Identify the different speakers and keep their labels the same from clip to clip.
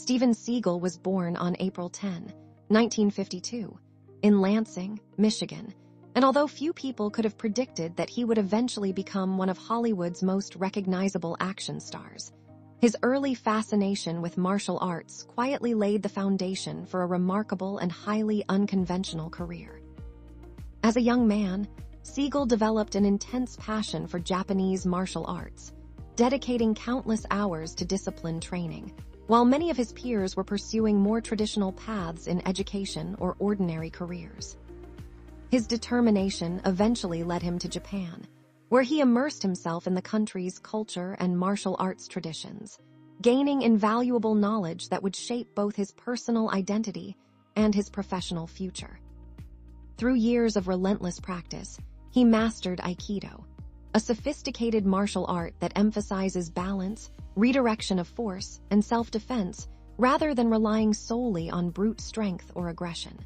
Speaker 1: Steven Seagal was born on April 10, 1952, in Lansing, Michigan, and although few people could have predicted that he would eventually become one of Hollywood's most recognizable action stars, his early fascination with martial arts quietly laid the foundation for a remarkable and highly unconventional career. As a young man, Seagal developed an intense passion for Japanese martial arts, dedicating countless hours to disciplined training, while many of his peers were pursuing more traditional paths in education or ordinary careers. His determination eventually led him to Japan, where he immersed himself in the country's culture and martial arts traditions, gaining invaluable knowledge that would shape both his personal identity and his professional future. Through years of relentless practice, he mastered Aikido, a sophisticated martial art that emphasizes balance, redirection of force, and self-defense rather than relying solely on brute strength or aggression.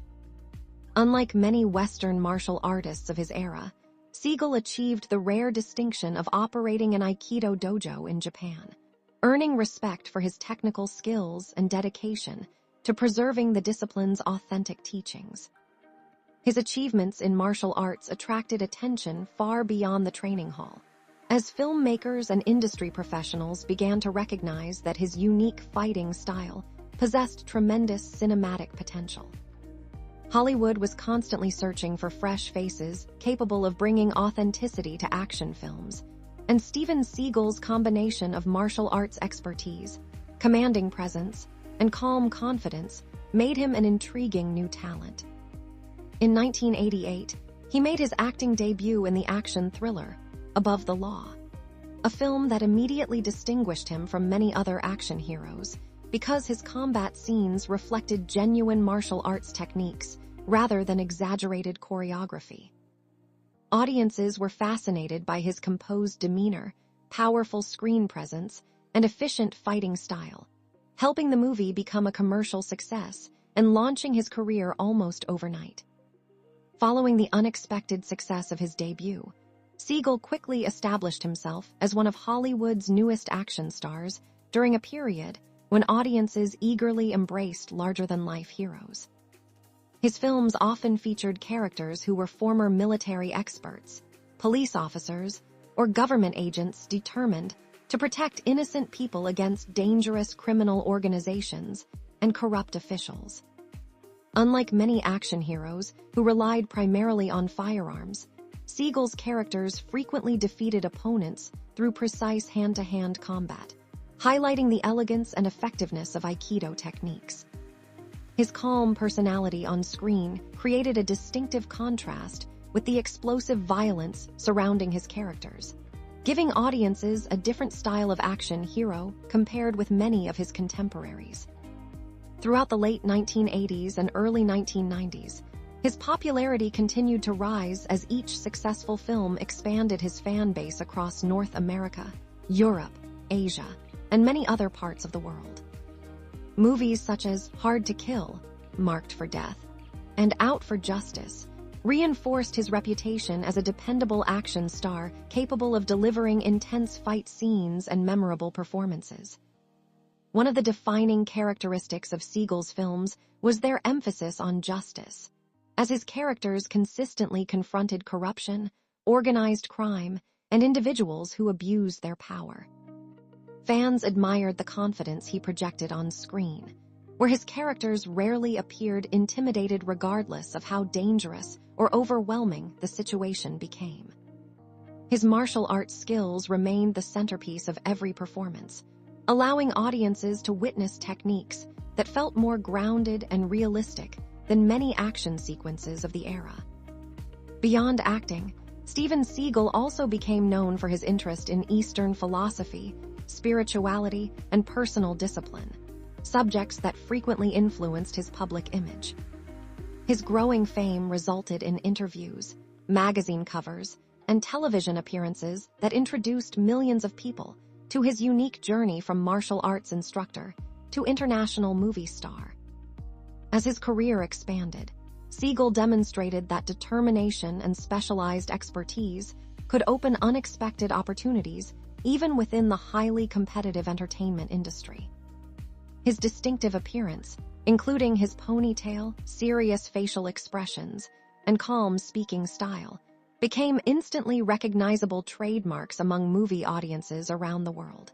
Speaker 1: Unlike many Western martial artists of his era, Seagal achieved the rare distinction of operating an Aikido dojo in Japan, earning respect for his technical skills and dedication to preserving the discipline's authentic teachings. His achievements in martial arts attracted attention far beyond the training hall, as filmmakers and industry professionals began to recognize that his unique fighting style possessed tremendous cinematic potential. Hollywood was constantly searching for fresh faces capable of bringing authenticity to action films, and Steven Seagal's combination of martial arts expertise, commanding presence, and calm confidence made him an intriguing new talent. In 1988, he made his acting debut in the action thriller, Above the Law, a film that immediately distinguished him from many other action heroes because his combat scenes reflected genuine martial arts techniques rather than exaggerated choreography. Audiences were fascinated by his composed demeanor, powerful screen presence, and efficient fighting style, helping the movie become a commercial success and launching his career almost overnight. Following the unexpected success of his debut, Seagal quickly established himself as one of Hollywood's newest action stars during a period when audiences eagerly embraced larger-than-life heroes. His films often featured characters who were former military experts, police officers, or government agents determined to protect innocent people against dangerous criminal organizations and corrupt officials. Unlike many action heroes who relied primarily on firearms, Seagal's characters frequently defeated opponents through precise hand-to-hand combat, highlighting the elegance and effectiveness of Aikido techniques. His calm personality on screen created a distinctive contrast with the explosive violence surrounding his characters, giving audiences a different style of action hero compared with many of his contemporaries. Throughout the late 1980s and early 1990s, his popularity continued to rise as each successful film expanded his fan base across North America, Europe, Asia, and many other parts of the world. Movies such as Hard to Kill, Marked for Death, and Out for Justice reinforced his reputation as a dependable action star capable of delivering intense fight scenes and memorable performances. One of the defining characteristics of Seagal's films was their emphasis on justice, as his characters consistently confronted corruption, organized crime, and individuals who abused their power. Fans admired the confidence he projected on screen, where his characters rarely appeared intimidated regardless of how dangerous or overwhelming the situation became. His martial arts skills remained the centerpiece of every performance, allowing audiences to witness techniques that felt more grounded and realistic than many action sequences of the era. Beyond acting, Steven Seagal also became known for his interest in Eastern philosophy, spirituality, and personal discipline, subjects that frequently influenced his public image. His growing fame resulted in interviews, magazine covers, and television appearances that introduced millions of people to his unique journey from martial arts instructor to international movie star. As his career expanded, Seagal demonstrated that determination and specialized expertise could open unexpected opportunities even within the highly competitive entertainment industry. His distinctive appearance, including his ponytail, serious facial expressions, and calm speaking style, became instantly recognizable trademarks among movie audiences around the world.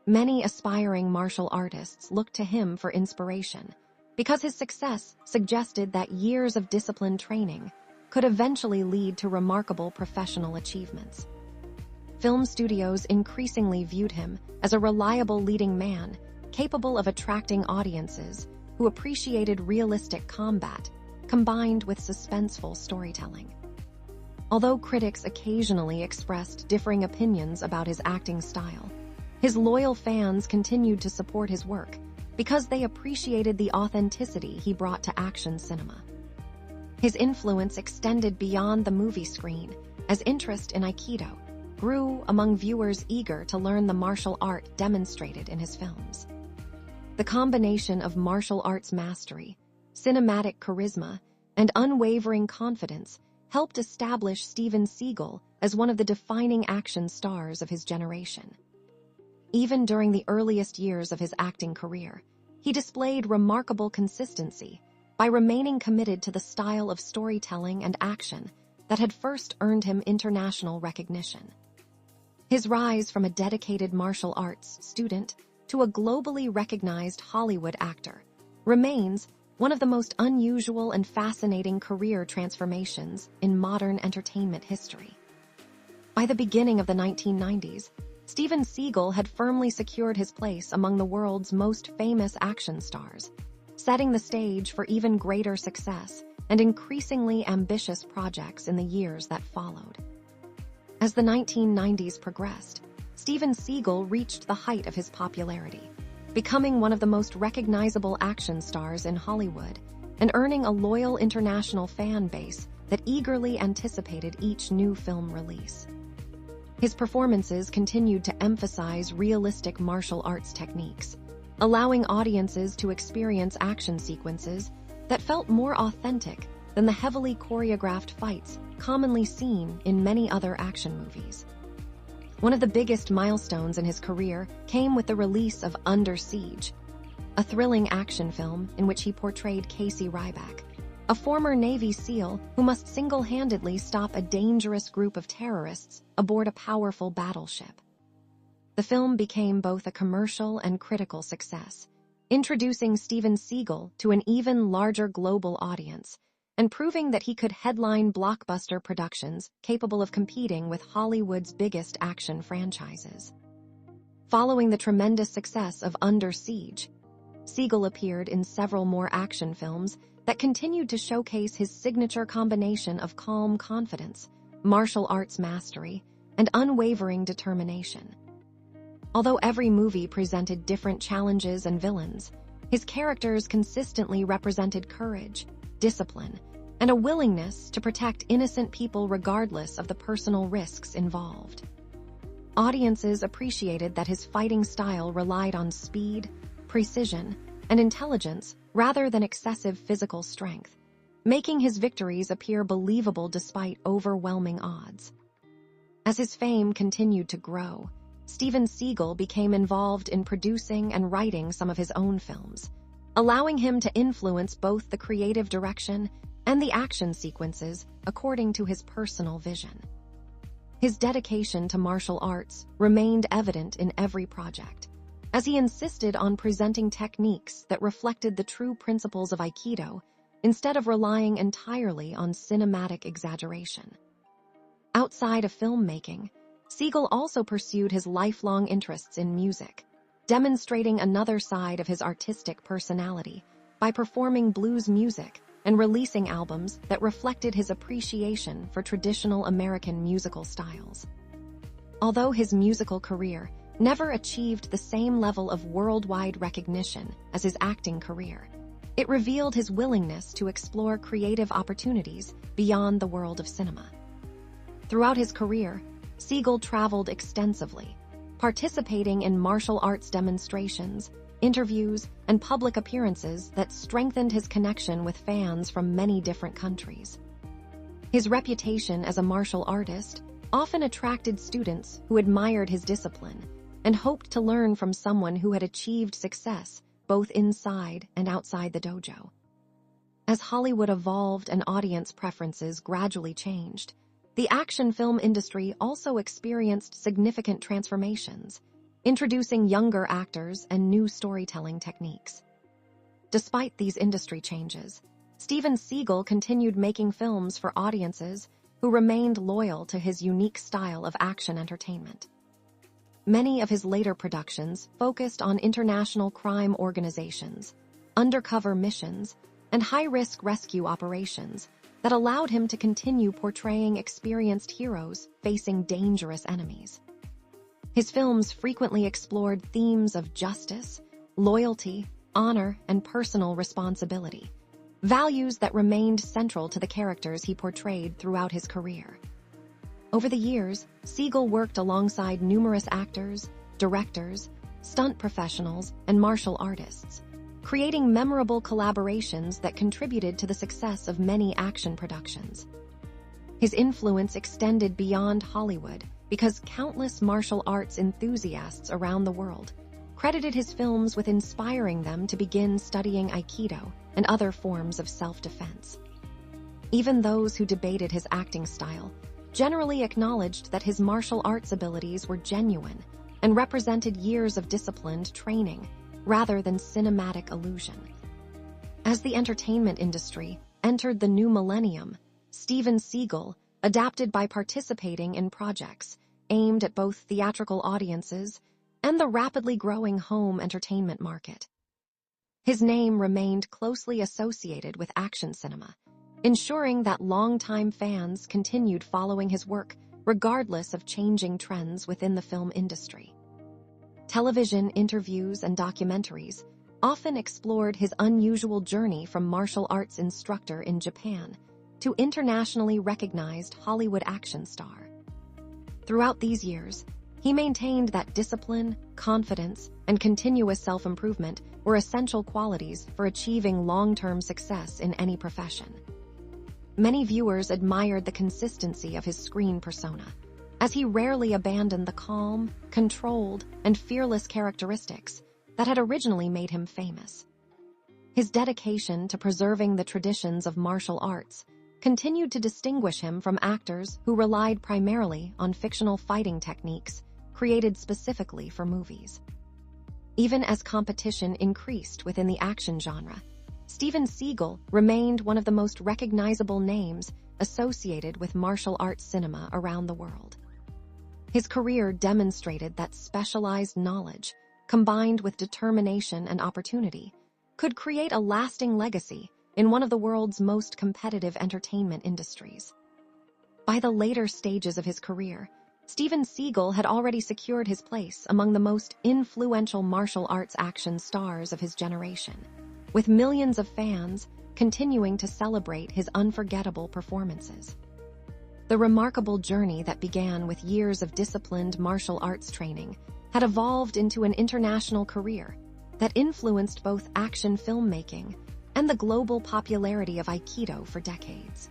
Speaker 1: Many aspiring martial artists looked to him for inspiration, because his success suggested that years of disciplined training could eventually lead to remarkable professional achievements. Film studios increasingly viewed him as a reliable leading man capable of attracting audiences who appreciated realistic combat combined with suspenseful storytelling. Although critics occasionally expressed differing opinions about his acting style, his loyal fans continued to support his work because they appreciated the authenticity he brought to action cinema. His influence extended beyond the movie screen as interest in Aikido grew among viewers eager to learn the martial art demonstrated in his films. The combination of martial arts mastery, cinematic charisma, and unwavering confidence helped establish Steven Seagal as one of the defining action stars of his generation. Even during the earliest years of his acting career, he displayed remarkable consistency by remaining committed to the style of storytelling and action that had first earned him international recognition. His rise from a dedicated martial arts student to a globally recognized Hollywood actor remains one of the most unusual and fascinating career transformations in modern entertainment history. By the beginning of the 1990s, Steven Seagal had firmly secured his place among the world's most famous action stars, setting the stage for even greater success and increasingly ambitious projects in the years that followed. As the 1990s progressed, Steven Seagal reached the height of his popularity, becoming one of the most recognizable action stars in Hollywood and earning a loyal international fan base that eagerly anticipated each new film release. His performances continued to emphasize realistic martial arts techniques, allowing audiences to experience action sequences that felt more authentic than the heavily choreographed fights commonly seen in many other action movies. One of the biggest milestones in his career came with the release of Under Siege, a thrilling action film in which he portrayed Casey Ryback, a former Navy SEAL who must single-handedly stop a dangerous group of terrorists aboard a powerful battleship. The film became both a commercial and critical success, introducing Steven Seagal to an even larger global audience and proving that he could headline blockbuster productions capable of competing with Hollywood's biggest action franchises. Following the tremendous success of Under Siege, Seagal appeared in several more action films that continued to showcase his signature combination of calm confidence, martial arts mastery, and unwavering determination. Although every movie presented different challenges and villains, his characters consistently represented courage, discipline, and a willingness to protect innocent people regardless of the personal risks involved. Audiences appreciated that his fighting style relied on speed, precision, and intelligence rather than excessive physical strength, making his victories appear believable despite overwhelming odds. As his fame continued to grow, Steven Seagal became involved in producing and writing some of his own films, allowing him to influence both the creative direction and the action sequences according to his personal vision. His dedication to martial arts remained evident in every project, as he insisted on presenting techniques that reflected the true principles of Aikido instead of relying entirely on cinematic exaggeration. Outside of filmmaking, Seagal also pursued his lifelong interests in music, demonstrating another side of his artistic personality by performing blues music and releasing albums that reflected his appreciation for traditional American musical styles. Although his musical career never achieved the same level of worldwide recognition as his acting career, it revealed his willingness to explore creative opportunities beyond the world of cinema. Throughout his career, Seagal traveled extensively, participating in martial arts demonstrations, interviews, and public appearances that strengthened his connection with fans from many different countries. His reputation as a martial artist often attracted students who admired his discipline and hoped to learn from someone who had achieved success both inside and outside the dojo. As Hollywood evolved and audience preferences gradually changed, the action film industry also experienced significant transformations, introducing younger actors and new storytelling techniques. Despite these industry changes, Steven Seagal continued making films for audiences who remained loyal to his unique style of action entertainment. Many of his later productions focused on international crime organizations, undercover missions, and high-risk rescue operations that allowed him to continue portraying experienced heroes facing dangerous enemies. His films frequently explored themes of justice, loyalty, honor, and personal responsibility, values that remained central to the characters he portrayed throughout his career. Over the years, Seagal worked alongside numerous actors, directors, stunt professionals, and martial artists, creating memorable collaborations that contributed to the success of many action productions. His influence extended beyond Hollywood because countless martial arts enthusiasts around the world credited his films with inspiring them to begin studying Aikido and other forms of self-defense. Even those who debated his acting style generally acknowledged that his martial arts abilities were genuine and represented years of disciplined training rather than cinematic illusion. As the entertainment industry entered the new millennium, Steven Seagal adapted by participating in projects aimed at both theatrical audiences and the rapidly growing home entertainment market. His name remained closely associated with action cinema, ensuring that longtime fans continued following his work regardless of changing trends within the film industry. Television interviews and documentaries often explored his unusual journey from martial arts instructor in Japan to internationally recognized Hollywood action star. Throughout these years, he maintained that discipline, confidence, and continuous self-improvement were essential qualities for achieving long-term success in any profession. Many viewers admired the consistency of his screen persona, as he rarely abandoned the calm, controlled, and fearless characteristics that had originally made him famous. His dedication to preserving the traditions of martial arts continued to distinguish him from actors who relied primarily on fictional fighting techniques created specifically for movies. Even as competition increased within the action genre, Steven Seagal remained one of the most recognizable names associated with martial arts cinema around the world. His career demonstrated that specialized knowledge, combined with determination and opportunity, could create a lasting legacy in one of the world's most competitive entertainment industries. By the later stages of his career, Steven Seagal had already secured his place among the most influential martial arts action stars of his generation, with millions of fans continuing to celebrate his unforgettable performances. The remarkable journey that began with years of disciplined martial arts training had evolved into an international career that influenced both action filmmaking and the global popularity of Aikido for decades.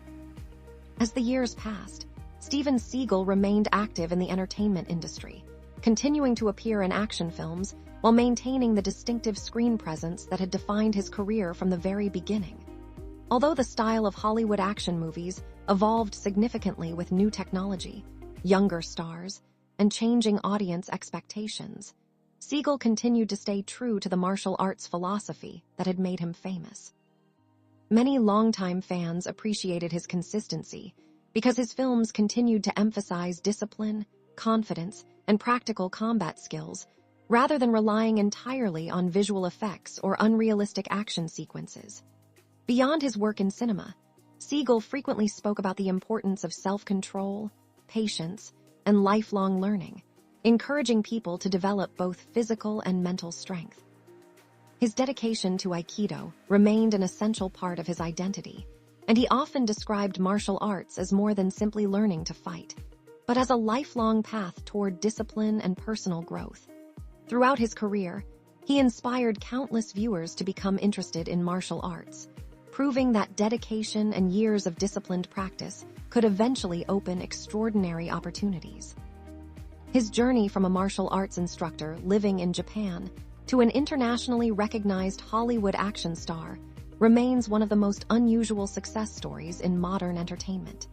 Speaker 1: As the years passed, Steven Seagal remained active in the entertainment industry, continuing to appear in action films while maintaining the distinctive screen presence that had defined his career from the very beginning. Although the style of Hollywood action movies evolved significantly with new technology, younger stars, and changing audience expectations, Seagal continued to stay true to the martial arts philosophy that had made him famous. Many longtime fans appreciated his consistency because his films continued to emphasize discipline, confidence, and practical combat skills rather than relying entirely on visual effects or unrealistic action sequences. Beyond his work in cinema, Seagal frequently spoke about the importance of self-control, patience, and lifelong learning, encouraging people to develop both physical and mental strength. His dedication to Aikido remained an essential part of his identity, and he often described martial arts as more than simply learning to fight, but as a lifelong path toward discipline and personal growth. Throughout his career, he inspired countless viewers to become interested in martial arts, proving that dedication and years of disciplined practice could eventually open extraordinary opportunities. His journey from a martial arts instructor living in Japan to an internationally recognized Hollywood action star remains one of the most unusual success stories in modern entertainment.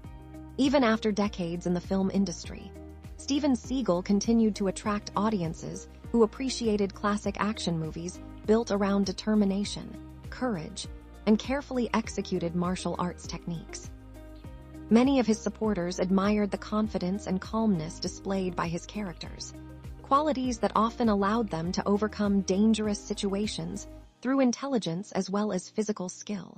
Speaker 1: Even after decades in the film industry, Steven Seagal continued to attract audiences who appreciated classic action movies built around determination, courage, and carefully executed martial arts techniques. Many of his supporters admired the confidence and calmness displayed by his characters, qualities that often allowed them to overcome dangerous situations through intelligence as well as physical skill.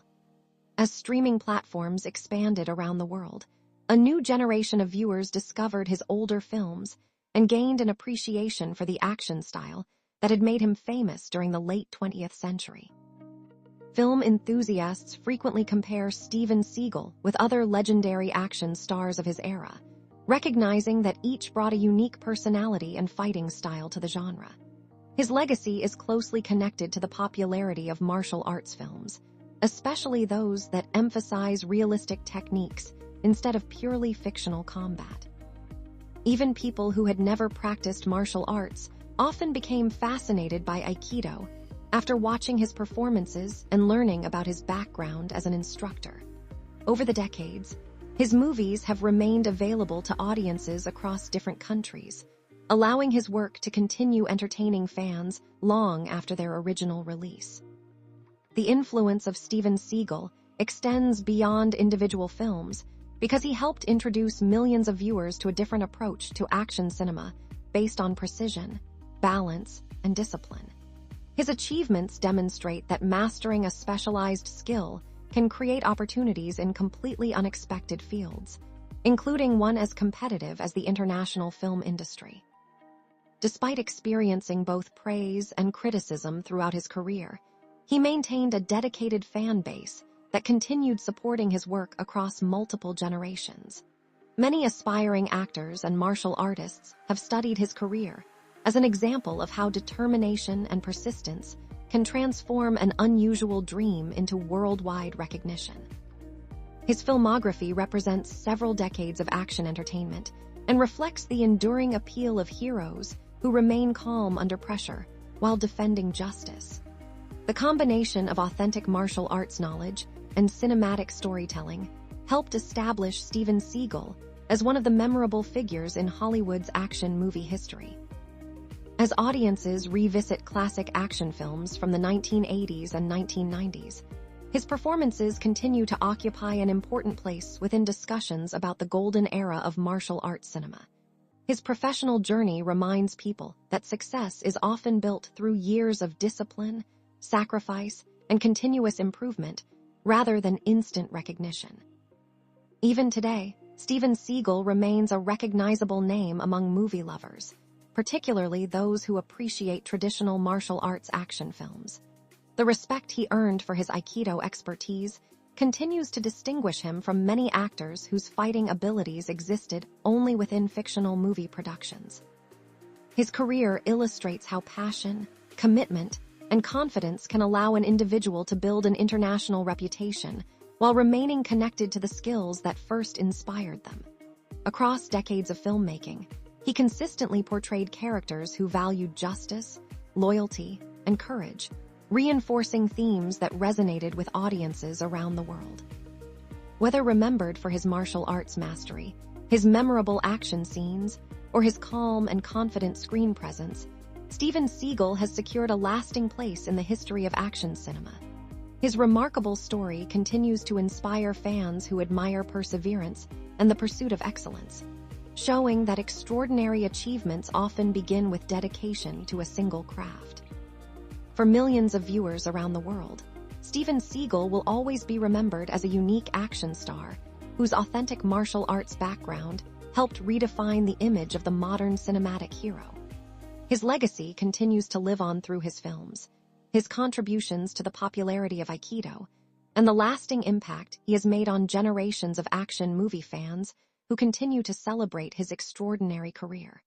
Speaker 1: As streaming platforms expanded around the world, a new generation of viewers discovered his older films and gained an appreciation for the action style that had made him famous during the late 20th century. Film enthusiasts frequently compare Steven Seagal with other legendary action stars of his era, recognizing that each brought a unique personality and fighting style to the genre. His legacy is closely connected to the popularity of martial arts films, especially those that emphasize realistic techniques instead of purely fictional combat. Even people who had never practiced martial arts often became fascinated by Aikido after watching his performances and learning about his background as an instructor. Over the decades, his movies have remained available to audiences across different countries, allowing his work to continue entertaining fans long after their original release. The influence of Steven Seagal extends beyond individual films because he helped introduce millions of viewers to a different approach to action cinema based on precision, balance, and discipline. His achievements demonstrate that mastering a specialized skill can create opportunities in completely unexpected fields, including one as competitive as the international film industry. Despite experiencing both praise and criticism throughout his career, he maintained a dedicated fan base that continued supporting his work across multiple generations. Many aspiring actors and martial artists have studied his career as an example of how determination and persistence can transform an unusual dream into worldwide recognition. His filmography represents several decades of action entertainment and reflects the enduring appeal of heroes who remain calm under pressure while defending justice. The combination of authentic martial arts knowledge and cinematic storytelling helped establish Steven Seagal as one of the memorable figures in Hollywood's action movie history. As audiences revisit classic action films from the 1980s and 1990s, his performances continue to occupy an important place within discussions about the golden era of martial arts cinema. His professional journey reminds people that success is often built through years of discipline, sacrifice, and continuous improvement, rather than instant recognition. Even today, Steven Seagal remains a recognizable name among movie lovers, particularly those who appreciate traditional martial arts action films. The respect he earned for his Aikido expertise continues to distinguish him from many actors whose fighting abilities existed only within fictional movie productions. His career illustrates how passion, commitment, and confidence can allow an individual to build an international reputation while remaining connected to the skills that first inspired them. Across decades of filmmaking, he consistently portrayed characters who valued justice, loyalty, and courage, reinforcing themes that resonated with audiences around the world. Whether remembered for his martial arts mastery, his memorable action scenes, or his calm and confident screen presence, Steven Seagal has secured a lasting place in the history of action cinema. His remarkable story continues to inspire fans who admire perseverance and the pursuit of excellence, showing that extraordinary achievements often begin with dedication to a single craft. For millions of viewers around the world, Steven Seagal will always be remembered as a unique action star whose authentic martial arts background helped redefine the image of the modern cinematic hero. His legacy continues to live on through his films, his contributions to the popularity of Aikido, and the lasting impact he has made on generations of action movie fans who continue to celebrate his extraordinary career.